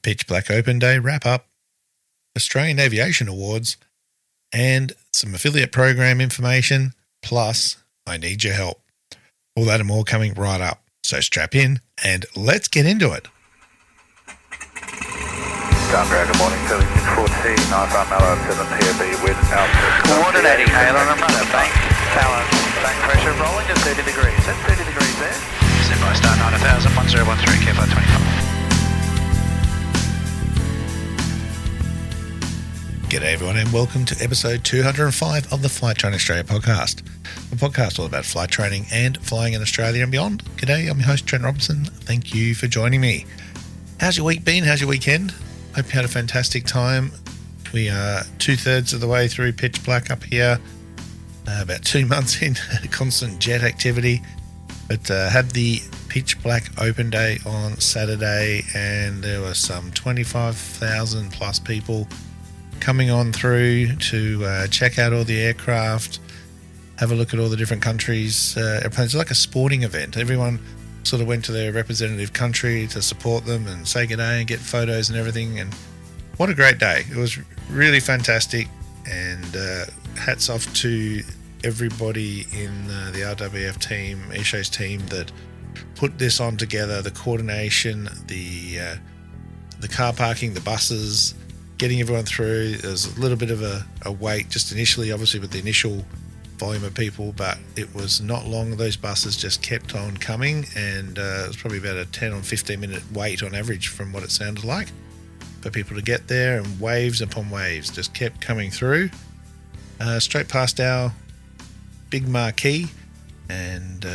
Pitch Black Open Day wrap-up, Australian Aviation Awards, and some affiliate program information, plus I need your help. All that and more coming right up. So strap in and let's get into it. Good morning, 7614, 95 Mallow 7 PAB with altitude. Coordinating, Halen, I'm running bank balance, bank pressure rolling to 30 degrees. That's 30 degrees there. Set by star 9000, 1013, Kevlar 25. G'day everyone and welcome to episode 205 of the Flight Training Australia podcast. A podcast all about flight training and flying in Australia and beyond. G'day, I'm your host Trent Robinson. Thank you for joining me. How's your week been? How's your weekend? Hope you had a fantastic time. We are 2/3 of the way through Pitch Black up here. About 2 months in constant jet activity. But had the Pitch Black Open Day on Saturday and there were some 25,000 plus people coming on through to check out all the aircraft, have a look at all the different countries' airplanes. It's like a sporting event. Everyone sort of went to their representative country to support them and say g'day and get photos and everything. And what a great day. It was really fantastic. And hats off to everybody in the RWF team, Isho's team that put this on together, the coordination, the car parking, the buses, getting everyone through. There's a little bit of a wait just initially, obviously with the initial volume of people, but it was not long. Those buses just kept on coming and it was probably about a 10 or 15 minute wait on average from what it sounded like for people to get there, and waves upon waves just kept coming through straight past our big marquee and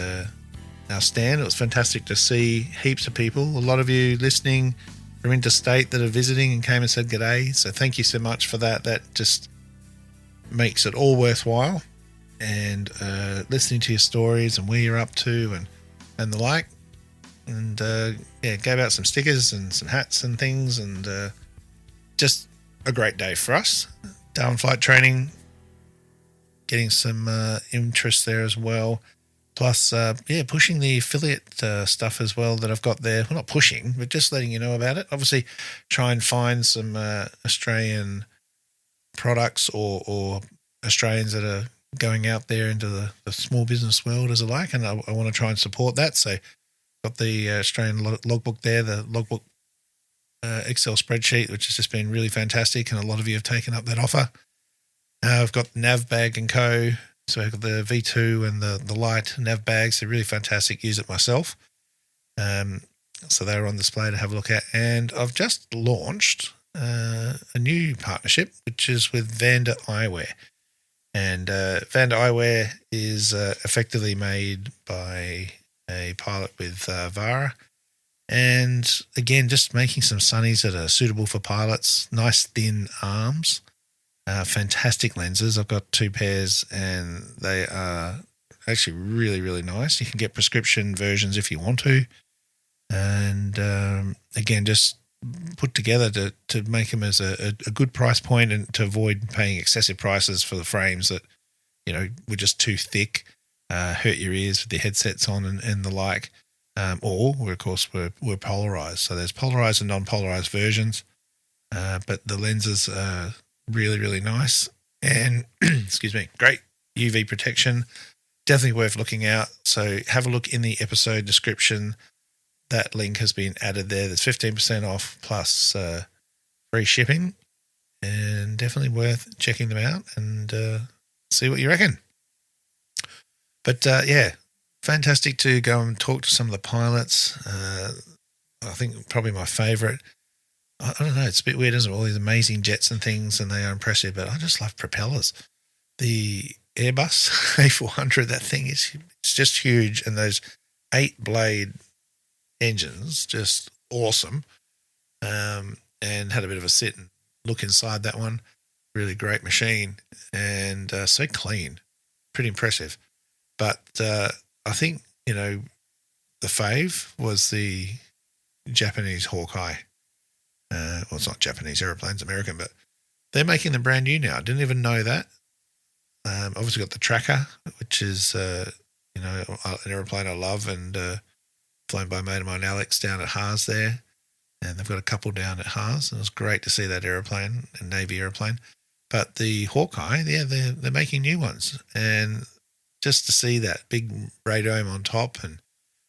our stand. It was fantastic to see heaps of people, a lot of you listening from interstate that are visiting and came and said g'day. So thank you so much for that. That just makes it all worthwhile. And listening to your stories and where you're up to and the like. And gave out some stickers and some hats and things, and just a great day for us. Down flight training, getting some interest there as well. Plus, pushing the affiliate stuff as well that I've got there. Well, not pushing, but just letting you know about it. Obviously, try and find some Australian products or Australians that are going out there into the small business world as alike, and I want to try and support that. So, got the Australian logbook there, the logbook Excel spreadsheet, which has just been really fantastic, and a lot of you have taken up that offer. I've got Nav Bag and Co. So I've got the V2 and the light Nav Bags. They're really fantastic. Use it myself. So they're on display to have a look at. And I've just launched a new partnership, which is with Vanda Eyewear. And Vanda Eyewear is effectively made by a pilot with VARA. And again, just making some sunnies that are suitable for pilots. Nice thin arms. Fantastic lenses. I've got 2 pairs and they are actually really, really nice. You can get prescription versions if you want to. And again, just put together to make them as a good price point and to avoid paying excessive prices for the frames that, were just too thick, hurt your ears with the headsets on and the like. Or, of course, we're polarized. So there's polarized and non-polarized versions. But the lenses are really, really nice and excuse me, great UV protection. Definitely worth looking out. So have a look in the episode description. That link has been added there. There's 15% off plus free shipping, and definitely worth checking them out and see what you reckon. But fantastic to go and talk to some of the pilots. I think probably my favorite. I don't know, it's a bit weird, isn't it? All these amazing jets and things, and they are impressive, but I just love propellers. The Airbus A400, that thing it's just huge, and those 8-blade engines, just awesome. And had a bit of a sit and look inside that one. Really great machine, and so clean. Pretty impressive. But I think, the fave was the Japanese Hawkeye. Well, it's not Japanese airplanes, American, but they're making them brand new now. I didn't even know that. Obviously got the Tracker, which is, an airplane I love, and flown by a mate of mine, Alex, down at Haas there. and they've got a couple down at Haas, and it was great to see that aeroplane, a Navy aeroplane. But the Hawkeye, they're making new ones, and just to see that big radome on top, and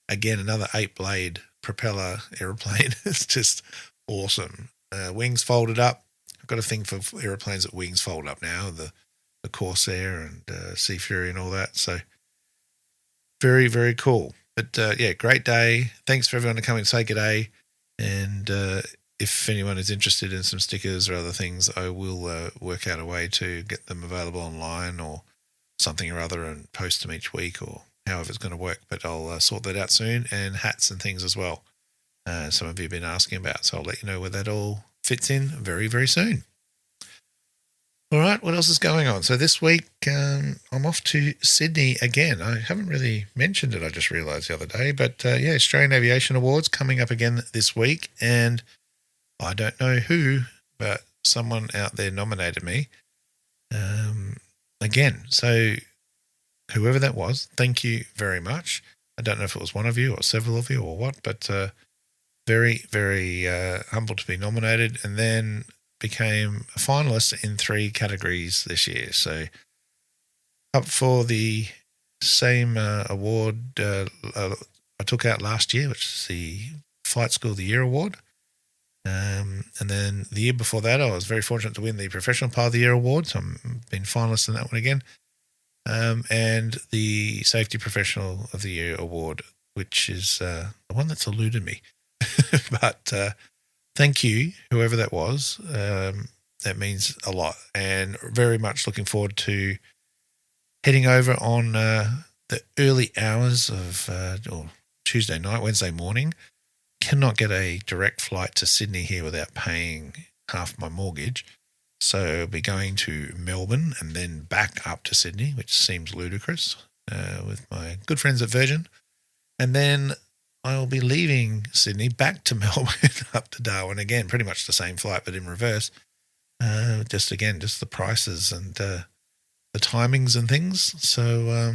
again another 8-blade propeller aeroplane, it's just awesome. Wings folded up. I've got a thing for aeroplanes that wings fold up now, the Corsair and Sea Fury and all that. So very, very cool. But great day. Thanks for everyone to come and say good day. And if anyone is interested in some stickers or other things, I will work out a way to get them available online or something or other and post them each week or however it's going to work. But I'll sort that out soon, and hats and things as well. Some of you have been asking about, so I'll let you know where that all fits in very, very soon. All right, what else is going on? So this week I'm off to Sydney again. I haven't really mentioned it, I just realised the other day. But Australian Aviation Awards coming up again this week. And I don't know who, but someone out there nominated me again. So whoever that was, thank you very much. I don't know if it was one of you or several of you or what, but very, very humbled to be nominated. And then became a finalist in 3 categories this year. So up for the same award I took out last year, which is the Flight School of the Year award. And then the year before that, I was very fortunate to win the Professional Pilot of the Year award. So I've been finalist in that one again. And the Safety Professional of the Year award, which is the one that's eluded me. But thank you, whoever that was. That means a lot, and very much looking forward to heading over on the early hours of or Tuesday night, Wednesday morning. Cannot get a direct flight to Sydney here without paying half my mortgage. So I'll be going to Melbourne and then back up to Sydney, which seems ludicrous, with my good friends at Virgin. And then I'll be leaving Sydney back to Melbourne up to Darwin again, pretty much the same flight, but in reverse. Just the prices and the timings and things. So,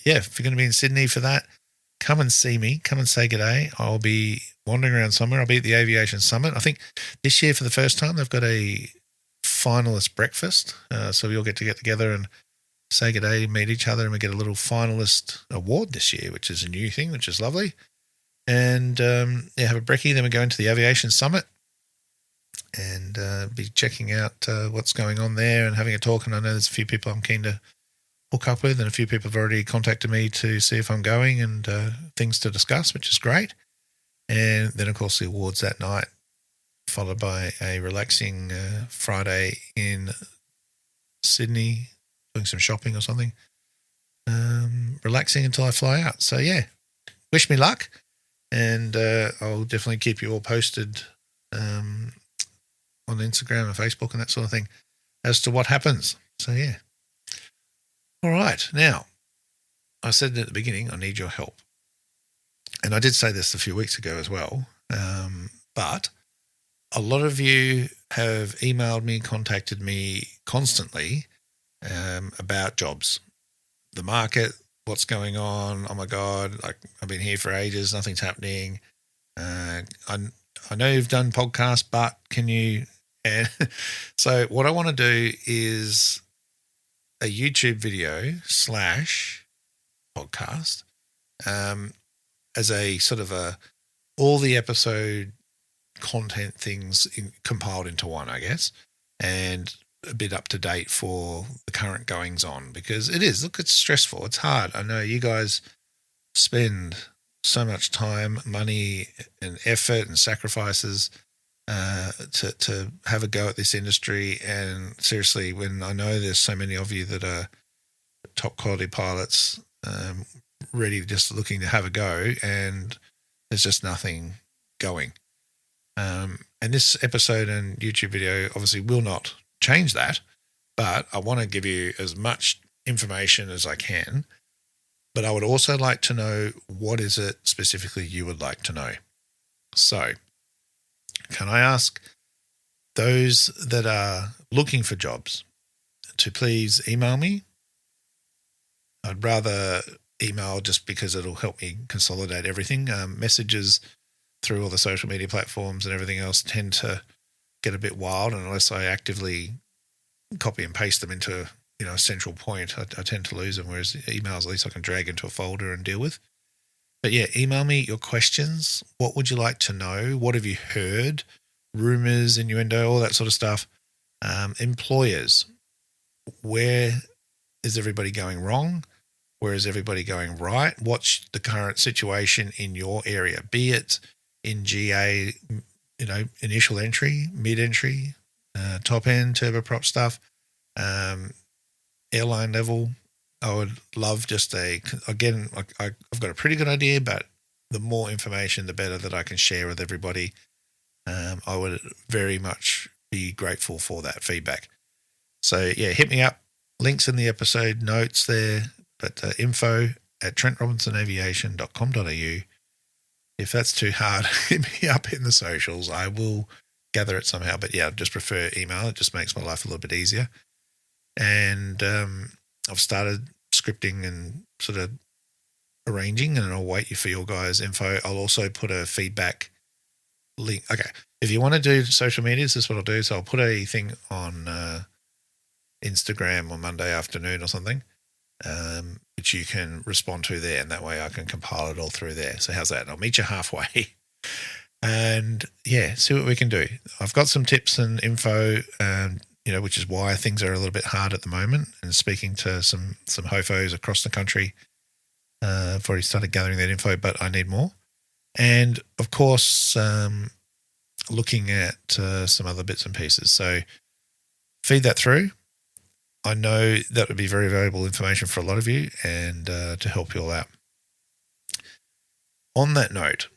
if you're going to be in Sydney for that, come and see me. Come and say good day. I'll be wandering around somewhere. I'll be at the Aviation Summit. I think this year for the first time they've got a finalist breakfast. So we all get together and say good day, meet each other, and we get a little finalist award this year, which is a new thing, which is lovely. And have a brekkie. Then we go into the Aviation Summit and be checking out what's going on there and having a talk. And I know there's a few people I'm keen to hook up with, and a few people have already contacted me to see if I'm going and things to discuss, which is great. And then, of course, the awards that night, followed by a relaxing Friday in Sydney, doing some shopping or something, relaxing until I fly out. So, wish me luck. And I'll definitely keep you all posted on Instagram and Facebook and that sort of thing as to what happens. So, All right. Now, I said at the beginning, I need your help. And I did say this a few weeks ago as well. But a lot of you have emailed me, contacted me constantly about jobs, the market, what's going on. Oh my God, like I've been here for ages, nothing's happening. I know you've done podcasts, but can you? And so what I want to do is a YouTube video / podcast as a sort of all the episode content things compiled into one, I guess, and a bit up to date for the current goings on, because it's stressful. It's hard. I know you guys spend so much time, money and effort and sacrifices to have a go at this industry. And seriously, when I know there's so many of you that are top quality pilots, ready, just looking to have a go, and there's just nothing going. And this episode and YouTube video obviously will not change that, but I want to give you as much information as I can. But I would also like to know, what is it specifically you would like to know? So can I ask those that are looking for jobs to please email me? I'd rather email just because it'll help me consolidate everything. Messages through all the social media platforms and everything else tend to get a bit wild, and unless I actively copy and paste them into a central point, I tend to lose them. Whereas emails, at least I can drag into a folder and deal with. But yeah, email me your questions. What would you like to know? What have you heard? Rumors, innuendo, all that sort of stuff. Employers, where is everybody going wrong? Where is everybody going right? What's the current situation in your area? Be it in GA, initial entry, mid-entry, top end, turboprop stuff, airline level. I would love just I've got a pretty good idea, but the more information, the better that I can share with everybody. I would very much be grateful for that feedback. So yeah, hit me up. Links in the episode notes there, but info@trentrobinsonaviation.com.au. If that's too hard, hit me up in the socials. I will gather it somehow. But yeah, I just prefer email. It just makes my life a little bit easier. And I've started scripting and sort of arranging, and I'll wait for your guys' info. I'll also put a feedback link. Okay, if you want to do social media, this is what I'll do. So I'll put a thing on Instagram on Monday afternoon or something, which you can respond to there, and that way I can compile it all through there. So how's that? I'll meet you halfway. And yeah, see what we can do. I've got some tips and info, which is why things are a little bit hard at the moment. And speaking to some hofos across the country, I've already started gathering that info, but I need more. And of course, looking at some other bits and pieces. So feed that through. I know that would be very valuable information for a lot of you, and to help you all out. On that note,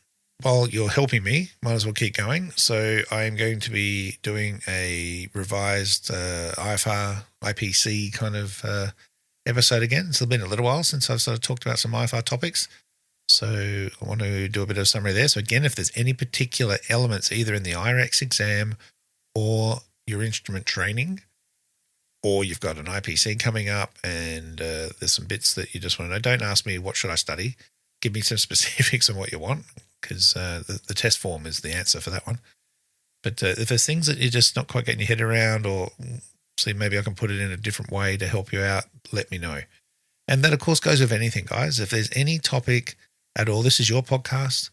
while you're helping me, might as well keep going. So I am going to be doing a revised IFR, IPC kind of episode again. It's been a little while since I've sort of talked about some IFR topics. So I want to do a bit of a summary there. So again, if there's any particular elements either in the IREX exam or your instrument training, or you've got an IPC coming up and there's some bits that you just want to know, don't ask me what should I study. Give me some specifics on what you want, because the test form is the answer for that one. But if there's things that you're just not quite getting your head around, or see maybe I can put it in a different way to help you out, let me know. And that, of course, goes with anything, guys. If there's any topic at all, this is your podcast.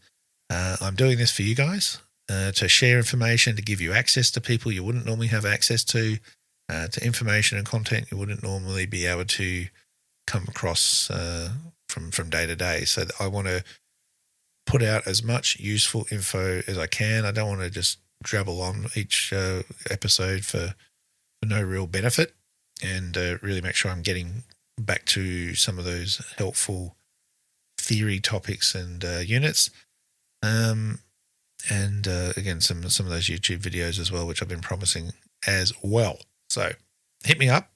I'm doing this for you guys, to share information, to give you access to people you wouldn't normally have access to information and content you wouldn't normally be able to come across from day to day. So I want to put out as much useful info as I can. I don't want to just drabble on each episode for no real benefit, and really make sure I'm getting back to some of those helpful theory topics and units. And again, some of those YouTube videos as well, which I've been promising as well. So hit me up.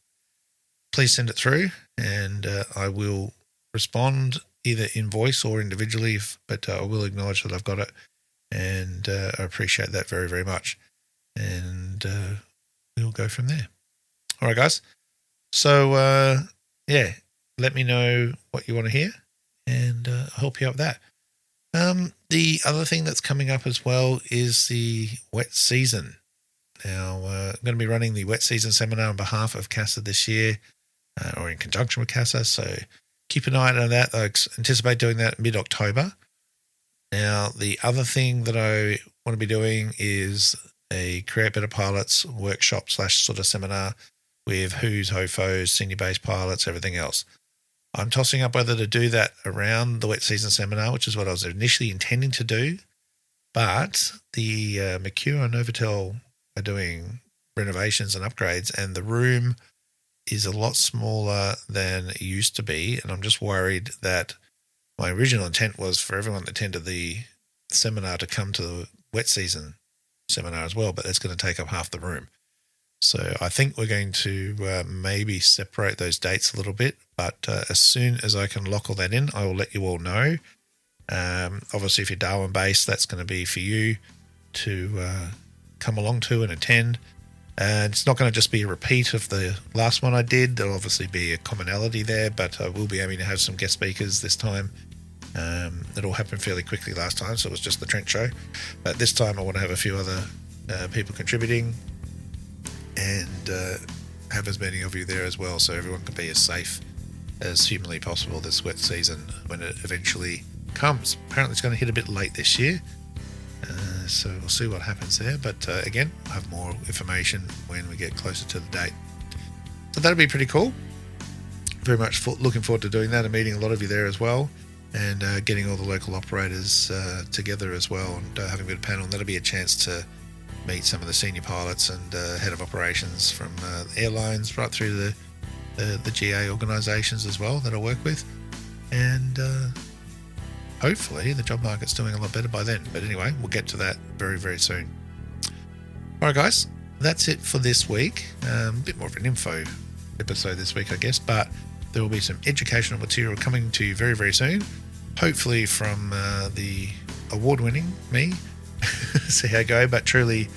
Please send it through, and I will respond either in voice or individually, but I will acknowledge that I've got it, and I appreciate that very, very much. And we'll go from there. All right, guys. So, let me know what you want to hear, and I'll help you out with that. The other thing that's coming up as well is the wet season. Now, I'm going to be running the wet season seminar on behalf of CASA this year, or in conjunction with CASA. So keep an eye on that. I anticipate doing that mid-October. Now, the other thing that I want to be doing is a Create Better Pilots workshop / sort of seminar with WHO's, HOFOs, senior base pilots, everything else. I'm tossing up whether to do that around the wet season seminar, which is what I was initially intending to do. But the Mercure and Novotel are doing renovations and upgrades, and the room is a lot smaller than it used to be. And I'm just worried that my original intent was for everyone that attended the seminar to come to the wet season seminar as well, but that's going to take up half the room. So I think we're going to maybe separate those dates a little bit, but as soon as I can lock all that in, I will let you all know. Obviously, if you're Darwin based, that's going to be for you to come along to and attend. And it's not going to just be a repeat of the last one I did. There'll obviously be a commonality there, but I will be aiming to have some guest speakers this time It all happened fairly quickly last time, so it was just the Trent show. But this time I want to have a few other people contributing and have as many of you there as well, so everyone can be as safe as humanly possible this wet season when it eventually comes. Apparently it's going to hit a bit late this year, so we'll see what happens there. But again, I'll have more information when we get closer to the date. So that'll be pretty cool. Very much looking forward to doing that and meeting a lot of you there as well, and getting all the local operators together as well, and having a bit of panel. And that'll be a chance to meet some of the senior pilots and head of operations from airlines right through to the GA organisations as well that I work with. And hopefully the job market's doing a lot better by then. But anyway, we'll get to that very, very soon. All right, guys, that's it for this week. A bit more of an info episode this week, I guess, but there will be some educational material coming to you very, very soon. Hopefully from the award-winning me. See how I go, but truly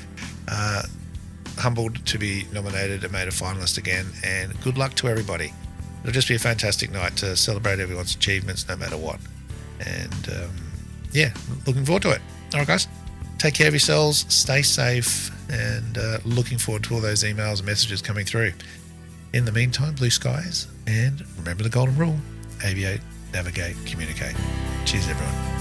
humbled to be nominated and made a finalist again, and good luck to everybody. It'll just be a fantastic night to celebrate everyone's achievements no matter what. And yeah, looking forward to it. All right, guys, take care of yourselves, stay safe, and looking forward to all those emails and messages coming through. In the meantime, blue skies, and remember the golden rule: aviate, navigate, communicate. Cheers, everyone.